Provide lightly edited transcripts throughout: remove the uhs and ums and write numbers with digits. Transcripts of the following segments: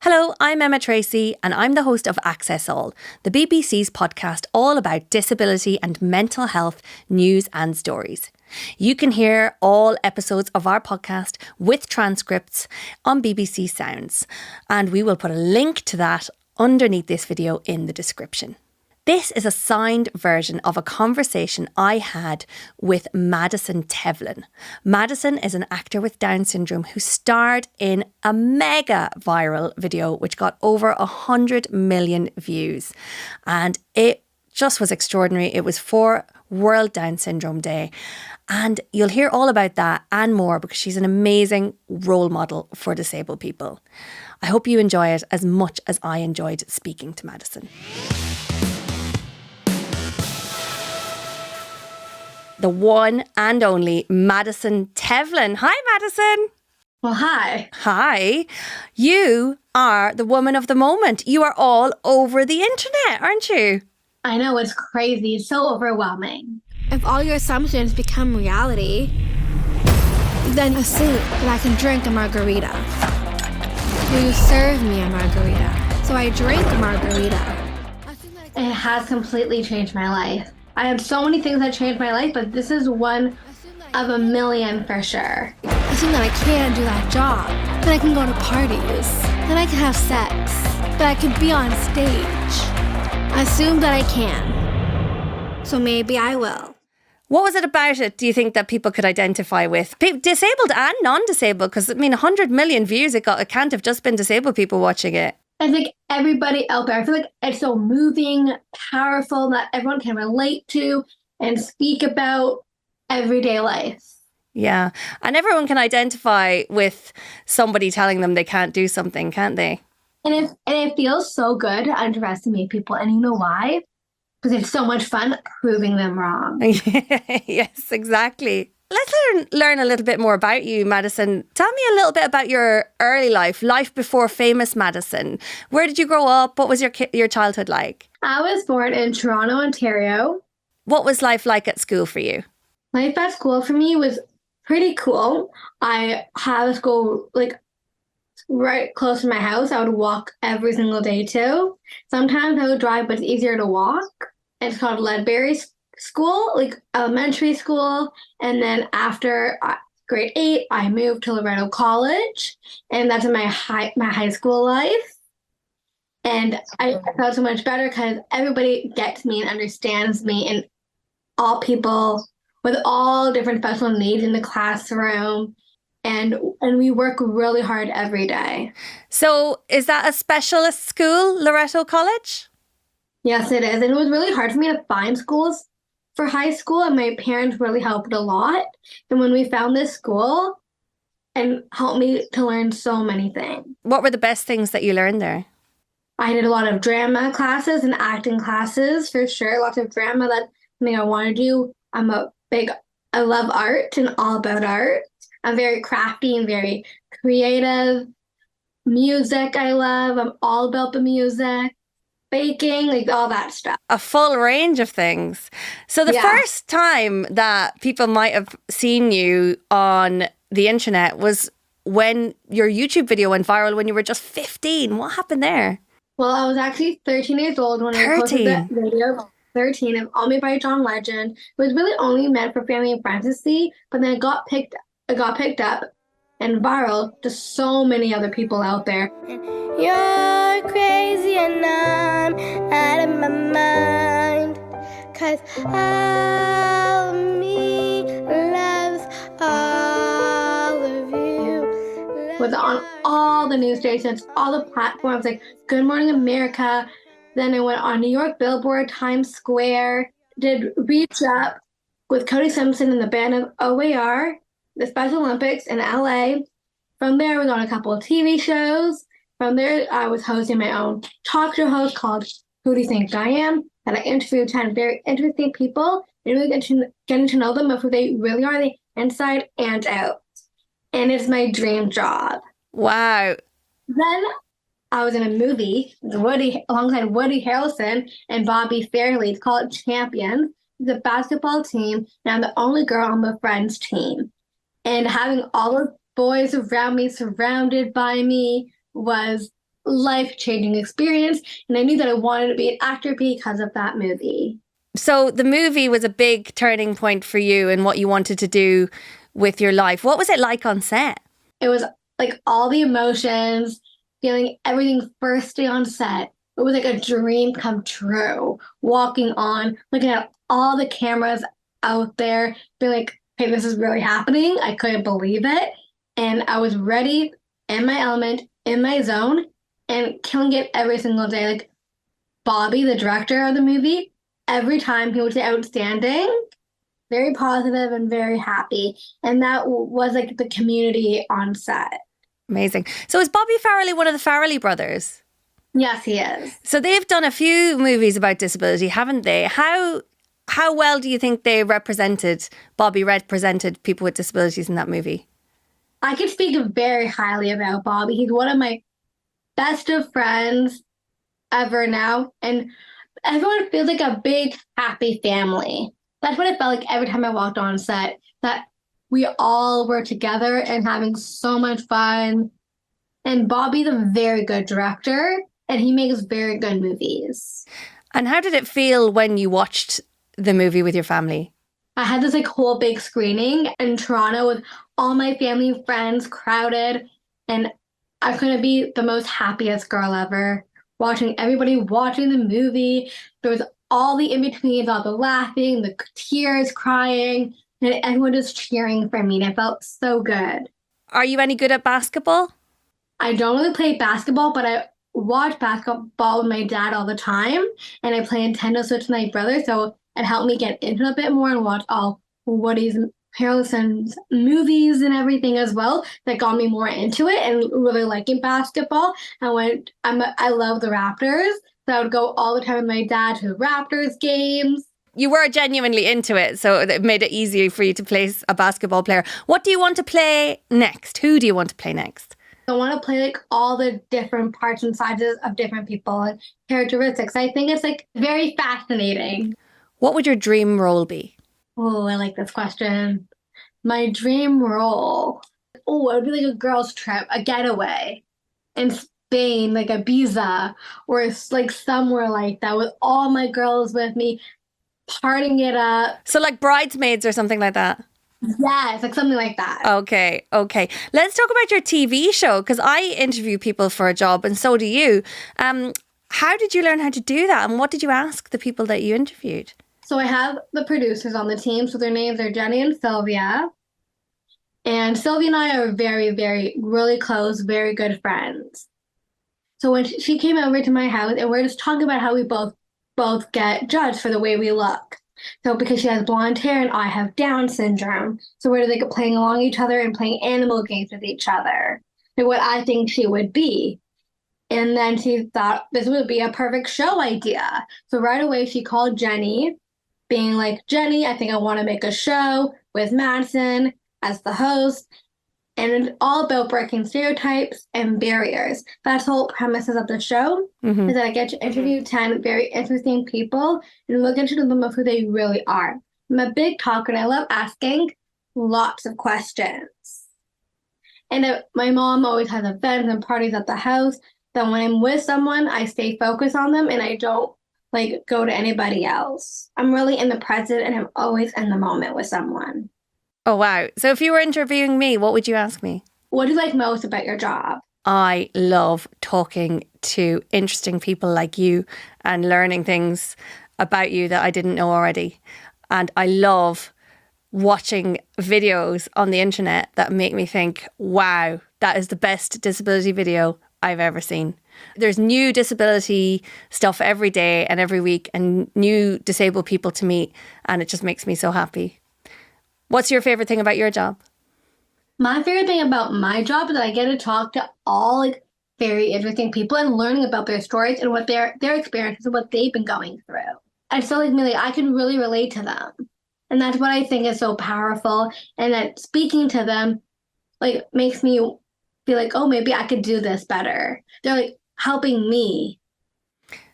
Hello, I'm Emma Tracy and I'm the host of Access All, the BBC's podcast all about disability and mental health news and stories. You can hear all episodes of our podcast with transcripts on BBC Sounds, and we will put a link to that underneath this video in the description. This is a signed version of a conversation I had with Madison Tevlin. Madison is an actor with Down syndrome who starred in a mega viral video which got over 100 million views. And it just was extraordinary. It was for World Down Syndrome Day. And you'll hear all about that and more because she's an amazing role model for disabled people. I hope you enjoy it as much as I enjoyed speaking to Madison. The one and only Madison Tevlin. Hi, Madison. Well, hi. Hi. You are the woman of the moment. You are all over the internet, aren't you? I know, it's crazy. It's so overwhelming. If all your assumptions become reality, then assume that I can drink a margarita. Will you serve me a margarita? So I drink a margarita. It has completely changed my life. I have so many things that changed my life, but this is one of a million for sure. Assume that I can do that job, that I can go to parties, that I can have sex, that I can be on stage. Assume that I can. So maybe I will. What was it about it, do you think, that people could identify with? Disabled and non-disabled? Because, 100 million views it got. It can't have just been disabled people watching it. I think everybody out there, I feel like it's so moving, powerful, that everyone can relate to and speak about everyday life. Yeah. And everyone can identify with somebody telling them they can't do something, can't they? And it feels so good to underestimate people. And you know why? Because it's so much fun proving them wrong. Yes, exactly. Let's learn a little bit more about you, Madison. Tell me a little bit about your early life before famous Madison. Where did you grow up? What was your childhood like? I was born in Toronto, Ontario. What was life like at school for you? Life at school for me was pretty cool. I had a school right close to my house. I would walk every single day too. Sometimes I would drive, but it's easier to walk. It's called Ledbury School, elementary school. And then after grade 8, I moved to Loretto College, and that's in my high school life. And I felt so much better because everybody gets me and understands me, and all people with all different special needs in the classroom. And we work really hard every day. So is that a specialist school, Loretto College? Yes, it is. And it was really hard for me to find schools for high school, and my parents really helped a lot. And when we found this school, and helped me to learn so many things. What were the best things that you learned there? I did a lot of drama classes and acting classes, for sure. Lots of drama, that's something I want to do. I love art and all about art. I'm very crafty and very creative. Music I love. I'm all about the music. Baking, all that stuff. A full range of things. So the first time that people might have seen you on the internet was when your YouTube video went viral when you were just 15. What happened there? Well, I was actually 13 years old when I posted that video. 13, of All Made by John Legend. It was really only meant for family and friends to see, but then it got picked up and viral to so many other people out there. You're crazy and I'm out of my mind, 'cause all of me loves all of you. Was on all the news stations, all the platforms, like Good Morning America. Then it went on New York Billboard, Times Square, did Reach Up with Cody Simpson and the band of OAR, the Special Olympics in LA. From there, I was on a couple of TV shows. From there, I was hosting my own talk show host called Who Do You Think I Am? And I interviewed 10 very interesting people and really getting to know them of who they really are, the inside and out. And it's my dream job. Wow. Then I was in a movie alongside Woody Harrelson and Bobby Fairley. It's called Champions. It's a basketball team, and I'm the only girl on the Friends team. And having all the boys around me, surrounded by me, was life-changing experience. And I knew that I wanted to be an actor because of that movie. So the movie was a big turning point for you and what you wanted to do with your life. What was it like on set? It was like all the emotions, feeling everything first day on set. It was like a dream come true. Walking on, looking at all the cameras out there, being like, hey, this is really happening. I couldn't believe it. And I was ready, in my element, in my zone, and killing it every single day. Like Bobby, the director of the movie, every time he would say outstanding, very positive and very happy. And that was like the community on set. Amazing. So is Bobby Farrelly one of the Farrelly brothers? Yes, he is. So they've done a few movies about disability, haven't they? How well do you think Bobby represented people with disabilities in that movie? I can speak very highly about Bobby. He's one of my best of friends ever now. And everyone feels like a big, happy family. That's what it felt like every time I walked on set, that we all were together and having so much fun. And Bobby's a very good director, and he makes very good movies. And how did it feel when you watched the movie with your family? I had this like whole big screening in Toronto with all my family and friends crowded, and I couldn't be the most happiest girl ever. Watching everybody watching the movie. There was all the in-betweens, all the laughing, the tears, crying, and everyone just cheering for me. And it felt so good. Are you any good at basketball? I don't really play basketball, but I watch basketball with my dad all the time. And I play Nintendo Switch with my brother, so it helped me get into it a bit more and watch all Woody's Harrelson's movies and everything as well. That got me more into it and really liking basketball. I love the Raptors, so I would go all the time with my dad to Raptors games. You were genuinely into it, so it made it easier for you to play a basketball player. What do you want to play next? Who do you want to play next? I want to play like all the different parts and sizes of different people and characteristics. I think it's like very fascinating. What would your dream role be? Oh, I like this question. My dream role. Oh, it would be like a girls' trip, a getaway in Spain, like Ibiza, or like somewhere like that with all my girls with me, partying it up. So like Bridesmaids or something like that? Yes, like something like that. Okay. Let's talk about your TV show, because I interview people for a job and so do you. How did you learn how to do that, and what did you ask the people that you interviewed? So I have the producers on the team. So their names are Jenny and Sylvia. And Sylvia and I are very, very, really close, very good friends. So when she came over to my house, and we're just talking about how we both get judged for the way we look. So because she has blonde hair and I have Down syndrome. So we're like playing along each other and playing animal games with each other. And what I think she would be. And then she thought this would be a perfect show idea. So right away she called Jenny, being like, Jenny, I think I want to make a show with Madison as the host. And it's all about breaking stereotypes and barriers. That's the whole premises of the show, is that I get to interview 10 very interesting people and look into them of who they really are. I'm a big talker and I love asking lots of questions. And my mom always has events and parties at the house that when I'm with someone, I stay focused on them and I don't like go to anybody else. I'm really in the present and I'm always in the moment with someone. Oh, wow. So if you were interviewing me, what would you ask me? What do you like most about your job? I love talking to interesting people like you and learning things about you that I didn't know already. And I love watching videos on the internet that make me think, wow, that is the best disability video I've ever seen. There's new disability stuff every day and every week and new disabled people to meet. And it just makes me so happy. What's your favourite thing about your job? My favorite thing about my job is that I get to talk to all like very interesting people and learning about their stories and what their experiences and what they've been going through. And so like me, like, I can really relate to them. And that's what I think is so powerful. And that speaking to them like makes me feel like, oh, maybe I could do this better. They're like helping me.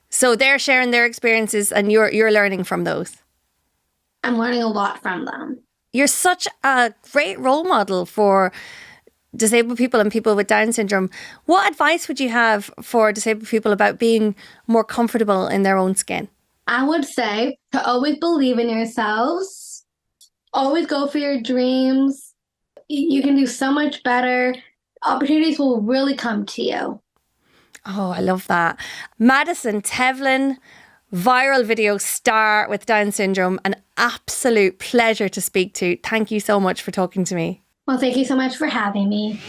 So they're sharing their experiences and you're learning from those. I'm learning a lot from them. You're such a great role model for disabled people and people with Down syndrome, what advice would you have for disabled people about being more comfortable in their own skin? I would say to always believe in yourselves, always go for your dreams. You can do so much better. Opportunities will really come to you. Oh, I love that. Madison Tevlin, viral video star with Down syndrome, an absolute pleasure to speak to. Thank you so much for talking to me. Well, thank you so much for having me.